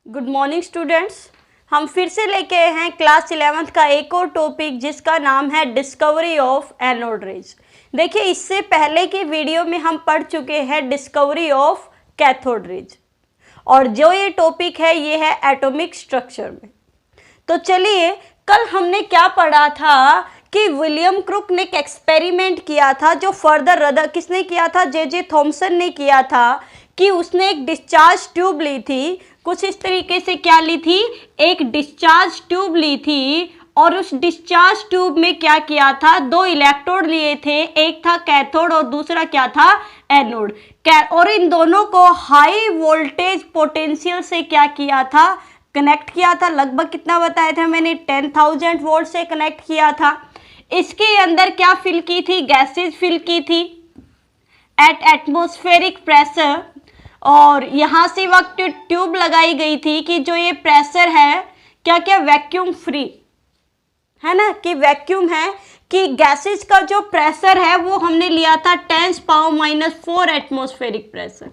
Good morning students. हम फिर से लेके आए हैं क्लास 11th का एक और टॉपिक जिसका नाम है डिस्कवरी ऑफ एनोड रेज। देखिए, इससे पहले की वीडियो में हम पढ़ चुके हैं डिस्कवरी ऑफ कैथोड रेज, और जो ये टॉपिक है ये है एटॉमिक स्ट्रक्चर में। तो चलिए, कल हमने क्या पढ़ा था कि विलियम क्रुक ने एक एक्सपेरिमेंट किया था जो फर्दर रदर किसने किया था, जे थॉमसन ने किया था, कि उसने एक डिस्चार्ज ट्यूब ली थी, कुछ इस तरीके से क्या ली थी, एक डिस्चार्ज ट्यूब ली थी, और उस डिस्चार्ज ट्यूब में क्या किया था, दो इलेक्ट्रोड लिए थे, एक था कैथोड और दूसरा क्या था, एनोड। और इन दोनों को हाई वोल्टेज पोटेंशियल से क्या किया था, कनेक्ट किया था। लगभग कितना बताया था मैंने, 10,000 वोल्ट से कनेक्ट किया था। इसके अंदर क्या फिल की थी, गैसेज फिल की थी एट एटमॉस्फेरिक प्रेशर, और यहाँ से वक्त ट्यूब लगाई गई थी कि जो ये प्रेशर है क्या क्या वैक्यूम फ्री है ना, कि वैक्यूम है, कि गैसेज का जो प्रेशर है वो हमने लिया था 10⁻⁻⁴ एटमॉस्फेरिक प्रेशर,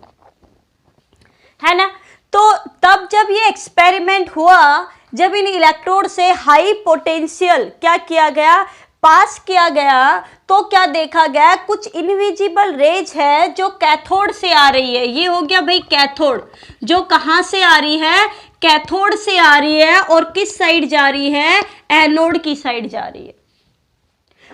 है ना। तो तब जब ये एक्सपेरिमेंट हुआ, जब इन इलेक्ट्रोड से हाई पोटेंशियल क्या किया गया, पास किया गया, तो क्या देखा गया, कुछ इनविजिबल रेज है जो कैथोड से आ रही है। ये हो गया भाई कैथोड, जो कहाँ से आ रही है, कैथोड से आ रही है, और किस साइड जा रही है, एनोड की साइड जा रही है।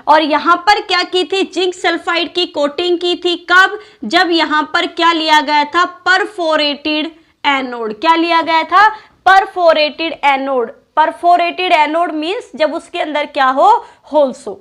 और यहाँ पर क्या की थी, जिंक सल्फाइड की कोटिंग की थी। कब, जब यहाँ पर क्या लिया गया था, परफोरेटेड एनोड। क्या लिया गया था, perforated anode. Perforated anode means जब उसके अंदर क्या हो, होल्स हो।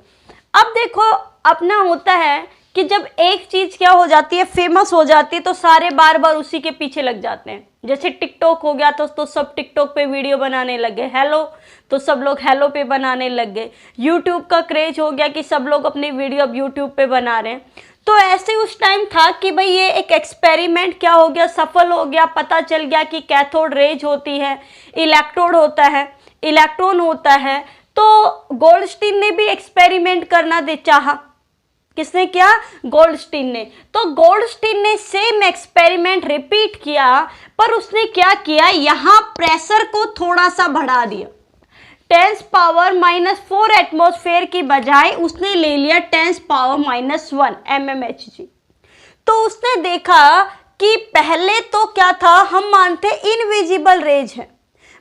अब देखो, अपना होता है कि जब एक चीज क्या हो जाती है, फेमस हो जाती है, तो सारे बार बार उसी के पीछे लग जाते हैं। जैसे टिकटॉक हो गया तो सब टिकटॉक पे वीडियो बनाने लग गए, हेलो तो सब लोग हेलो पे बनाने लग गए। यूट्यूब का क्रेज हो गया कि सब लोग अपनी वीडियो अब यूट्यूब पे बना रहे हैं। तो ऐसे उस टाइम था कि भाई ये एक एक्सपेरिमेंट क्या हो गया, सफल हो गया। पता चल गया कि कैथोड रेज होती है, इलेक्ट्रोड होता है, इलेक्ट्रॉन होता है। तो गोल्डस्टीन ने भी एक्सपेरिमेंट करना चाहा। किसने किया, गोल्डस्टीन ने। तो गोल्डस्टीन ने सेम एक्सपेरिमेंट रिपीट किया, पर उसने क्या किया, यहां प्रेशर को थोड़ा सा बढ़ा दिया। 10⁻⁻⁴ एटमॉस्फेयर की बजाय उसने ले लिया 10⁻⁻⁻1 mmHg। तो उसने देखा कि पहले तो क्या था, हम मानते इनविजिबल रेज है,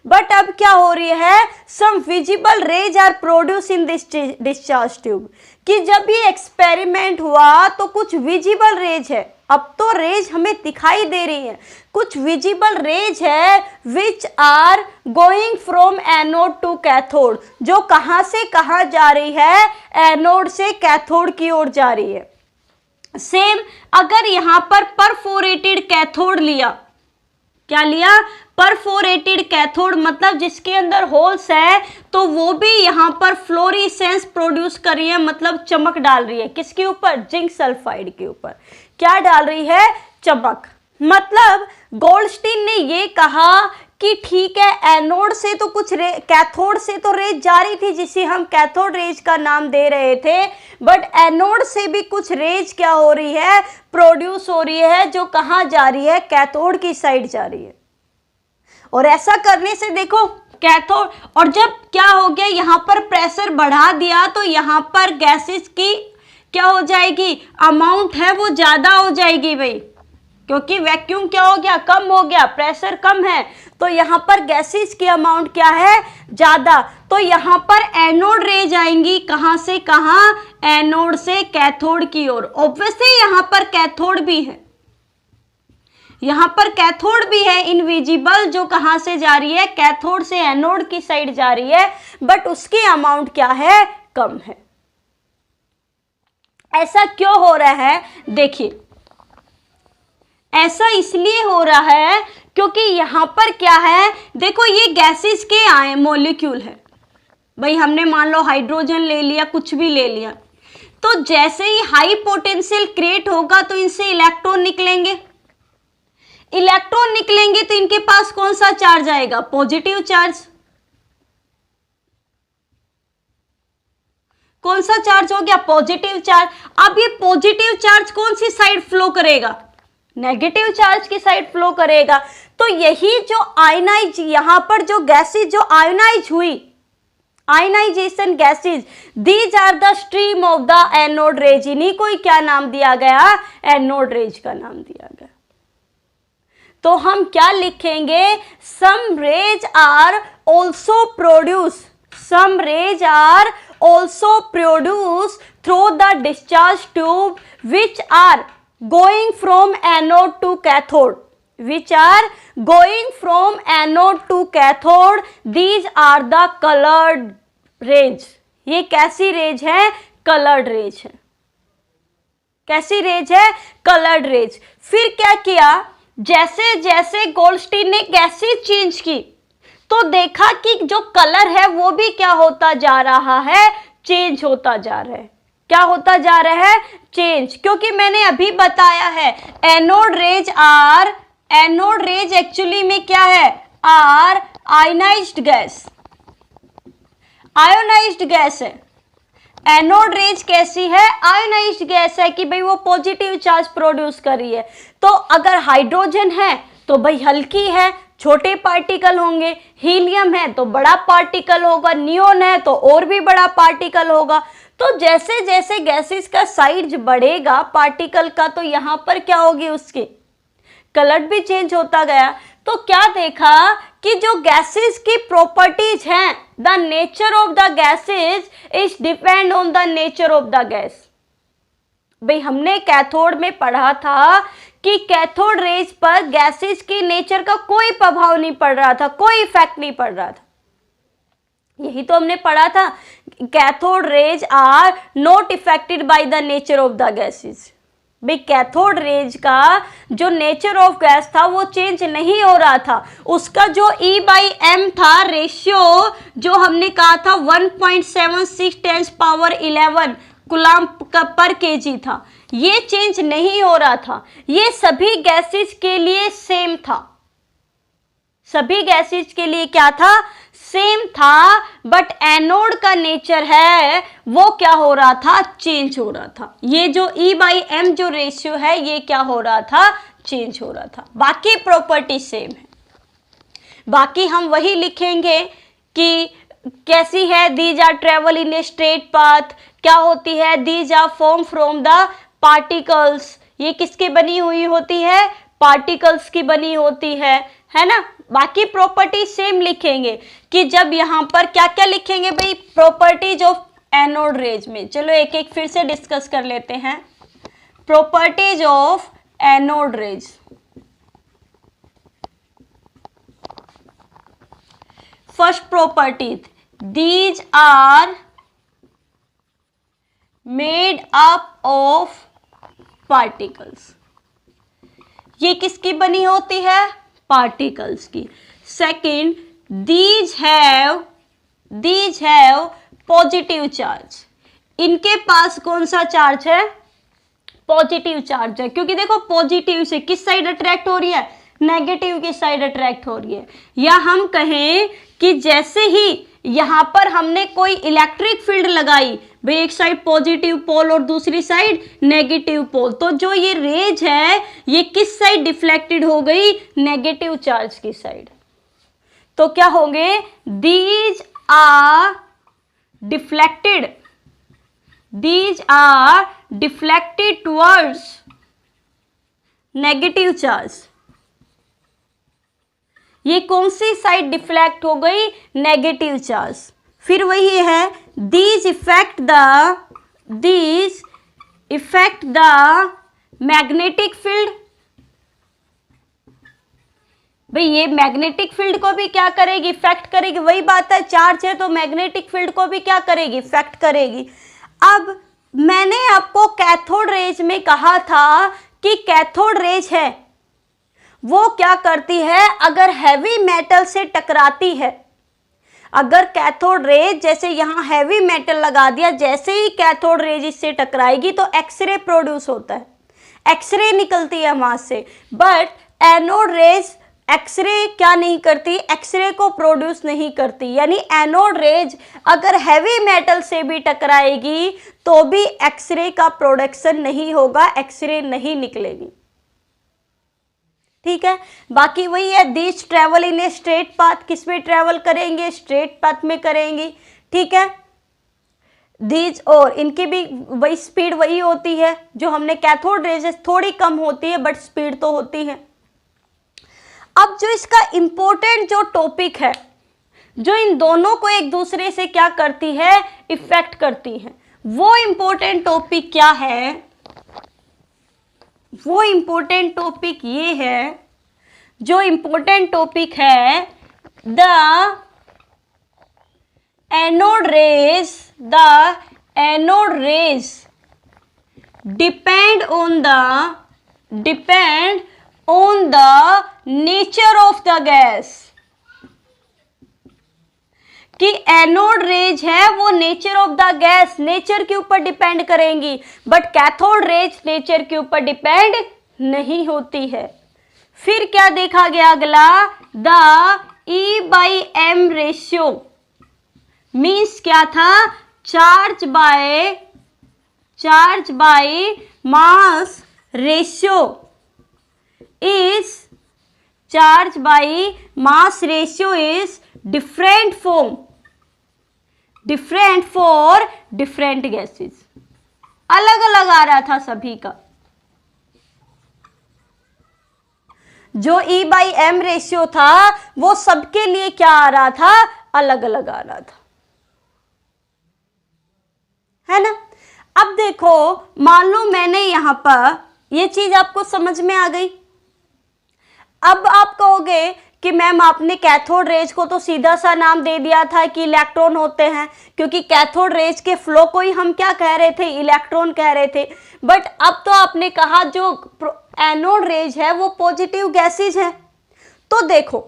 बट अब क्या हो रही है, some visible rays are produce in this discharge tube. कि जब ये एक्सपेरिमेंट हुआ तो कुछ विजिबल रेज है, अब तो रेज हमें दिखाई दे रही है, कुछ विजिबल रेज है which are going from anode to cathode, जो कहां से कहां जा रही है, एनोड से कैथोड की ओर जा रही है। सेम अगर यहां पर परफोरेटेड कैथोड लिया, क्या लिया, परफोरेटेड कैथोड, मतलब जिसके अंदर होल्स है, तो वो भी यहाँ पर फ्लोरेसेंस प्रोड्यूस कर रही है, मतलब चमक डाल रही है। किसके ऊपर, जिंक सल्फाइड के ऊपर क्या डाल रही है, चमक। मतलब गोल्डस्टीन ने ये कहा कि ठीक है, एनोड से तो कुछ कैथोड से तो रेज जा रही थी जिसे हम कैथोड रेज का नाम दे रहे थे, बट एनोड से भी कुछ रेज क्या हो रही है, प्रोड्यूस हो रही है, जो कहाँ जा रही है, कैथोड की साइड जा रही है। और ऐसा करने से देखो कैथोड, और जब क्या हो गया, यहाँ पर प्रेशर बढ़ा दिया, तो यहाँ पर गैसेस की क्या हो जाएगी, अमाउंट है वो ज्यादा हो जाएगी भाई, क्योंकि वैक्यूम क्या हो गया, कम हो गया, प्रेशर कम है, तो यहाँ पर गैसेस की अमाउंट क्या है, ज्यादा। तो यहाँ पर एनोड रेज आएंगी, कहाँ से कहाँ, एनोड से कैथोड की ओर। ऑब्वियसली यहाँ पर कैथोड भी है, यहाँ पर कैथोड भी है इनविजिबल, जो कहां से जा रही है, कैथोड से एनोड की साइड जा रही है, बट उसकी अमाउंट क्या है, कम है। ऐसा क्यों हो रहा है, देखिए, ऐसा इसलिए हो रहा है क्योंकि यहां पर क्या है, देखो ये गैसेस के आए मॉलिक्यूल है भाई, हमने मान लो हाइड्रोजन ले लिया, कुछ भी ले लिया, तो जैसे ही हाई पोटेंशियल क्रिएट होगा तो इनसे इलेक्ट्रॉन निकलेंगे, इलेक्ट्रॉन निकलेंगे तो इनके पास कौन सा चार्ज आएगा, पॉजिटिव चार्ज। कौन सा चार्ज हो गया, पॉजिटिव चार्ज। अब ये पॉजिटिव चार्ज कौन सी साइड फ्लो करेगा, नेगेटिव चार्ज की साइड फ्लो करेगा। तो यही जो आयनाइज, यहाँ पर जो गैसेज जो आयनाइज हुई, ionisation gases, these are the stream of the anode rays, इन्हीं को ही क्या नाम दिया गया, एनोड रेज का नाम दिया गया। तो हम क्या लिखेंगे, some rays are also produce, some rays are also produced through the discharge tube which are going from anode to cathode, which are going from anode to cathode, these are the colored rays। ये कैसी raise है, coloured raise है। कैसी raise है, coloured raise. फिर क्या किया, जैसे जैसे गोल्डस्टीन ने गैसेज चेंज की तो देखा कि जो कलर है वो भी क्या होता जा रहा है, चेंज होता जा रहा है। क्या होता जा रहा है, चेंज। क्योंकि मैंने अभी बताया है एनोड रेज एक्चुअली में क्या है, are ionised gas, ionised gas है। एनोड रेज कैसी है, आयोनाइज्ड गैस है कि भाई वो पॉजिटिव चार्ज प्रोड्यूस कर रही है। तो अगर हाइड्रोजन है तो भाई हल्की है, छोटे पार्टिकल होंगे, हीलियम है तो बड़ा पार्टिकल होगा, नियोन है तो और भी बड़ा पार्टिकल होगा। तो जैसे जैसे गैसेस का साइज बढ़ेगा पार्टिकल का, तो यहाँ पर क्या होगी, उसकी कलर भी चेंज होता गया। तो क्या देखा कि जो गैसेस की प्रॉपर्टीज हैं, the nature of the gases is depend on the nature of the gas. भाई हमने कैथोड में पढ़ा था कि कैथोड रेज पर गैसेज की नेचर का कोई प्रभाव नहीं पड़ रहा था, कोई इफेक्ट नहीं पड़ रहा था। यही तो हमने पढ़ा था, cathode rays are not affected by the nature of the gases. भाई कैथोड रेज का जो नेचर ऑफ गैस था वो चेंज नहीं हो रहा था। उसका जो E/m था रेशियो, जो हमने कहा था 1.76 × 10⁻11 कूलम्ब पर केजी था, ये चेंज नहीं हो रहा था। ये सभी गैसेज के लिए सेम था, सभी गैसेज के लिए क्या था, सेम था। बट एनोड का नेचर है वो क्या हो रहा था, चेंज हो रहा था। ये जो E/m जो रेशियो है ये क्या हो रहा था, चेंज हो रहा था। बाकी प्रॉपर्टी सेम है। बाकी हम वही लिखेंगे कि कैसी है, these are travel in a straight path. क्या होती है, these are form from the particles. ये किसकी बनी हुई होती है, पार्टिकल्स की बनी होती है ना। बाकी प्रॉपर्टी सेम लिखेंगे कि जब यहाँ पर क्या क्या लिखेंगे भाई, प्रॉपर्टीज ऑफ एनोड रेज में। चलो एक एक फिर से डिस्कस कर लेते हैं। Properties of anode rays. First property, these are made up of particles। ये किसकी बनी होती है, पार्टिकल्स की। Second, these have positive charge. इनके पास कौन सा चार्ज है, पॉजिटिव चार्ज है। क्योंकि देखो पॉजिटिव से किस साइड अट्रैक्ट हो रही है, नेगेटिव की साइड अट्रैक्ट हो रही है। या हम कहें कि जैसे ही यहाँ पर हमने कोई इलेक्ट्रिक फील्ड लगाई, भाई एक साइड पॉजिटिव पोल और दूसरी साइड नेगेटिव पोल, तो जो ये रेज है ये किस साइड डिफ्लेक्टेड हो गई, नेगेटिव चार्ज की साइड। तो क्या होंगे, these are deflected towards negative charge. ये कौन सी साइड डिफ्लेक्ट हो गई, नेगेटिव चार्ज। फिर वही है, these effect the magnetic field. भाई ये मैग्नेटिक फील्ड को भी क्या करेगी, इफेक्ट करेगी। वही बात है, चार्ज है तो मैग्नेटिक फील्ड को भी क्या करेगी, इफेक्ट करेगी। अब मैंने आपको कैथोड रेज में कहा था कि कैथोड रेज है वो क्या करती है, अगर हैवी मेटल से टकराती है, अगर कैथोड रेज जैसे यहाँ हैवी मेटल लगा दिया, जैसे ही कैथोड रेज इससे टकराएगी तो एक्सरे प्रोड्यूस होता है, एक्सरे निकलती है वहां से। बट एनोड रेज एक्सरे क्या नहीं करती, एक्सरे को प्रोड्यूस नहीं करती। यानी एनोड रेज अगर हैवी मेटल से भी टकराएगी तो भी एक्सरे का प्रोडक्शन नहीं होगा, एक्सरे नहीं निकलेगी। ठीक है, बाकी वही है, this travel in a straight path, किस में ट्रेवल करेंगे, स्ट्रेट पाथ में करेंगी, ठीक है। दीज, और इनकी भी वही स्पीड वही होती है जो हमने कैथोड रेजेस, थोड़ी कम होती है बट स्पीड तो होती है। अब जो इसका इंपॉर्टेंट जो टॉपिक है, जो इन दोनों को एक दूसरे से क्या करती है, इफेक्ट करती है, वो इंपॉर्टेंट टॉपिक क्या है, वो इंपॉर्टेंट टॉपिक ये है, जो इंपॉर्टेंट टॉपिक है the anode raise, the anode raise depend on the nature of the gas, कि एनोड रेज है वो nature of the gas, nature के ऊपर डिपेंड करेंगी, बट कैथोड रेज नेचर के ऊपर डिपेंड नहीं होती है। फिर क्या देखा गया अगला, द E/M रेशियो मीन्स क्या था, charge by mass ratio is, charge by mass ratio is different for different gases, अलग अलग आ रहा था सभी का। जो E/M रेशियो था वो सबके लिए क्या आ रहा था, अलग अलग आ रहा था, है ना। अब देखो, मान लो मैंने यहां पर ये चीज आपको समझ में आ गई। अब आप कहोगे कि मैम आपने कैथोड रेज को तो सीधा सा नाम दे दिया था कि इलेक्ट्रॉन होते हैं, क्योंकि कैथोड रेज के फ्लो को ही हम क्या कह रहे थे, इलेक्ट्रॉन कह रहे थे। बट अब तो आपने कहा जो एनोड रेज है वो पॉजिटिव गैसेज है। तो देखो,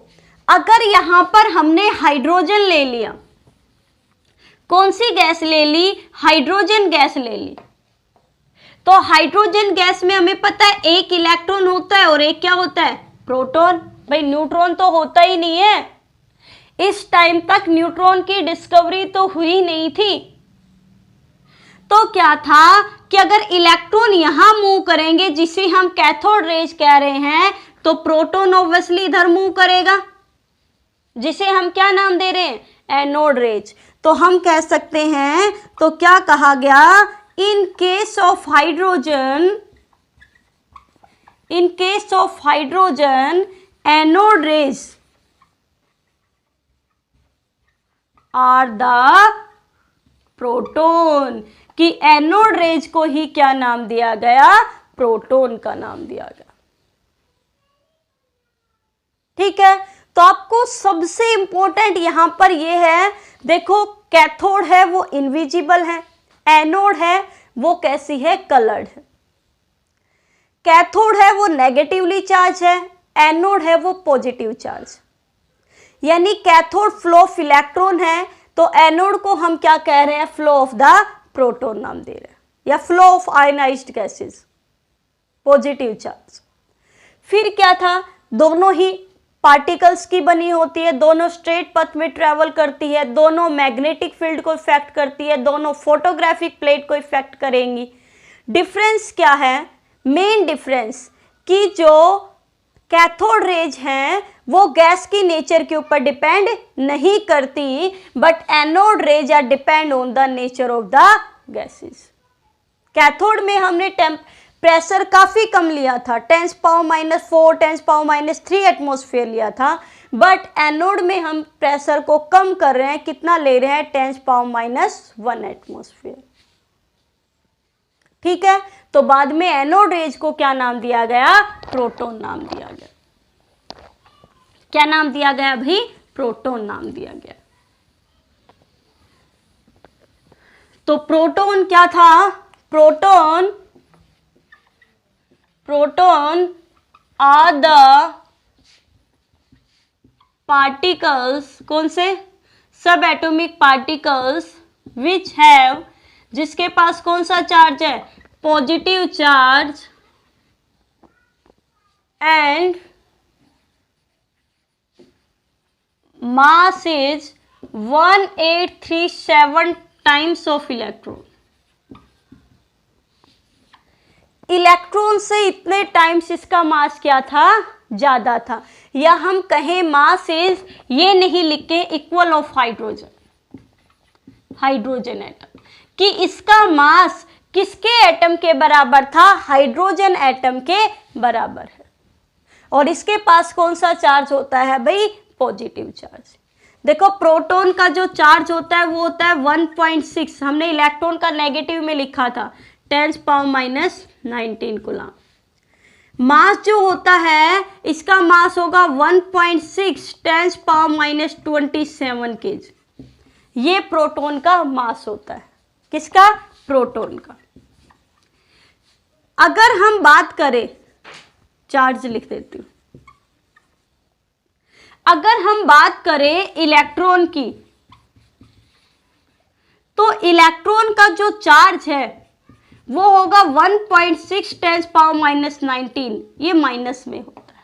अगर यहां पर हमने हाइड्रोजन ले लिया, कौन सी गैस ले ली, हाइड्रोजन गैस ले ली, तो हाइड्रोजन गैस में हमें पता है एक इलेक्ट्रॉन होता है और एक क्या होता है, प्रोटॉन। भाई न्यूट्रॉन तो होता ही नहीं है, इस टाइम तक न्यूट्रॉन की डिस्कवरी तो हुई नहीं थी। तो क्या था कि अगर इलेक्ट्रॉन यहां मूव करेंगे, जिसे हम कैथोड रेज कह रहे हैं, तो प्रोटॉन ऑब्वियसली इधर मूव करेगा, जिसे हम क्या नाम दे रहे हैं, एनोड रेज। तो हम कह सकते हैं, तो क्या कहा गया, in case of hydrogen anode rays are the proton, कि एनोड रेज को ही क्या नाम दिया गया, प्रोटॉन का नाम दिया गया। ठीक है, तो आपको सबसे इंपॉर्टेंट यहां पर यह है, देखो कैथोड है वो इनविजिबल है, एनोड है वो कैसी है, कलर्ड है। कैथोड है वो नेगेटिवली चार्ज है, एनोड है वो पॉजिटिव चार्ज, यानी कैथोड फ्लो ऑफ इलेक्ट्रॉन है, तो एनोड को हम क्या कह रहे हैं, फ्लो ऑफ द प्रोटॉन नाम दे रहे हैं, या flow of ionised gases, positive charge. फिर क्या था, दोनों ही पार्टिकल्स की बनी होती है, दोनों स्ट्रेट पथ में ट्रेवल करती है, दोनों मैग्नेटिक फील्ड को इफेक्ट करती है, दोनों फोटोग्राफिक प्लेट को इफेक्ट करेंगी। डिफरेंस क्या है, मेन डिफरेंस कि जो कैथोड रेज हैं वो गैस की नेचर के ऊपर डिपेंड नहीं करती, but anode rays are depend on the nature of the gases. Cathode में हमने प्रेशर काफी कम लिया था, 10⁻⁴, 10⁻³ एटमॉस्फेयर लिया था, बट एनोड में हम प्रेशर को कम कर रहे हैं, कितना ले रहे हैं, 10⁻⁻1 एटमॉस्फेयर। ठीक है, तो बाद में एनोड रेज को क्या नाम दिया गया, प्रोटॉन नाम दिया गया। क्या नाम दिया गया भाई, प्रोटॉन नाम दिया गया। तो प्रोटॉन क्या था, प्रोटॉन आर द पार्टिकल्स, कौन से, सब एटॉमिक पार्टिकल्स विच हैव, जिसके पास कौन सा चार्ज है, positive charge, and mass is 1837 times of electron. Electron से इतने टाइम्स इसका मास क्या था, ज़्यादा था, या हम कहें मास इज, ये नहीं लिखे इक्वल ऑफ हाइड्रोजन एटम, कि इसका मास किसके एटम के बराबर था, हाइड्रोजन एटम के बराबर है। और इसके पास कौन सा चार्ज होता है भाई, पॉजिटिव चार्ज। देखो प्रोटॉन का जो चार्ज होता है वो होता है 1.6, हमने इलेक्ट्रॉन का नेगेटिव में लिखा था 10⁻⁹ कूलम। मास जो होता है इसका मास होगा 1.6 10⁻27 kg। ये प्रोटॉन का मास होता है, किसका, प्रोटॉन का। अगर हम बात करें, चार्ज लिख देती हूं, अगर हम बात करें इलेक्ट्रॉन की, तो इलेक्ट्रॉन का जो चार्ज है वो होगा 1.6 10⁻⁹, ये माइनस में होता है।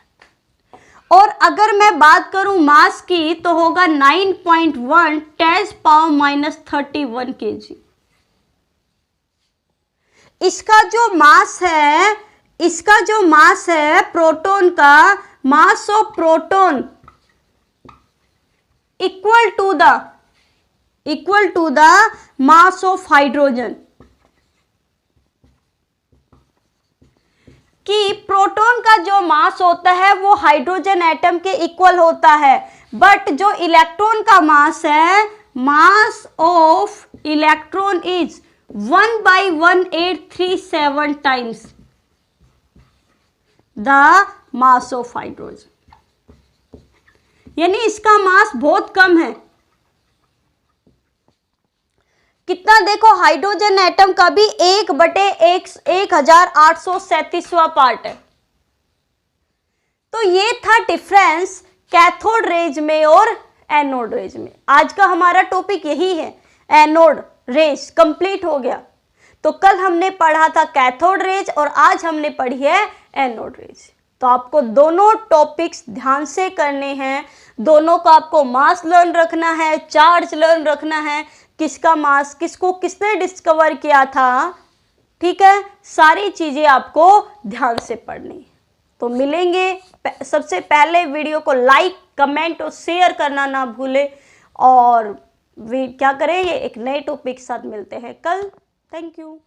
और अगर मैं बात करूं मास की तो होगा 9.1 10⁻31 kg। इसका जो मास है प्रोटॉन का, mass of proton equal to the mass of hydrogen, कि प्रोटॉन का जो मास होता है वो हाइड्रोजन एटम के इक्वल होता है, बट जो इलेक्ट्रॉन का मास है, mass of electron is 1/1837 times the mass of hydrogen, यानी इसका मास बहुत कम है। कितना, देखो हाइड्रोजन एटम का भी 1/1837वां पार्ट है। तो ये था डिफरेंस कैथोड रेज में और एनोड रेज में। आज का हमारा टॉपिक यही है, एनोड रेज कंप्लीट हो गया। तो कल हमने पढ़ा था कैथोड रेज और आज हमने पढ़ी है एनोड रेज। तो आपको दोनों टॉपिक्स ध्यान से करने हैं, दोनों का आपको मास लर्न रखना है, चार्ज लर्न रखना है, किसका मास, किसको किसने डिस्कवर किया था, ठीक है, सारी चीजें आपको ध्यान से पढ़नी। तो मिलेंगे, सबसे पहले वीडियो को लाइक, कमेंट और शेयर करना ना भूले, और क्या करें, ये एक नए टॉपिक के साथ मिलते हैं कल। Thank you.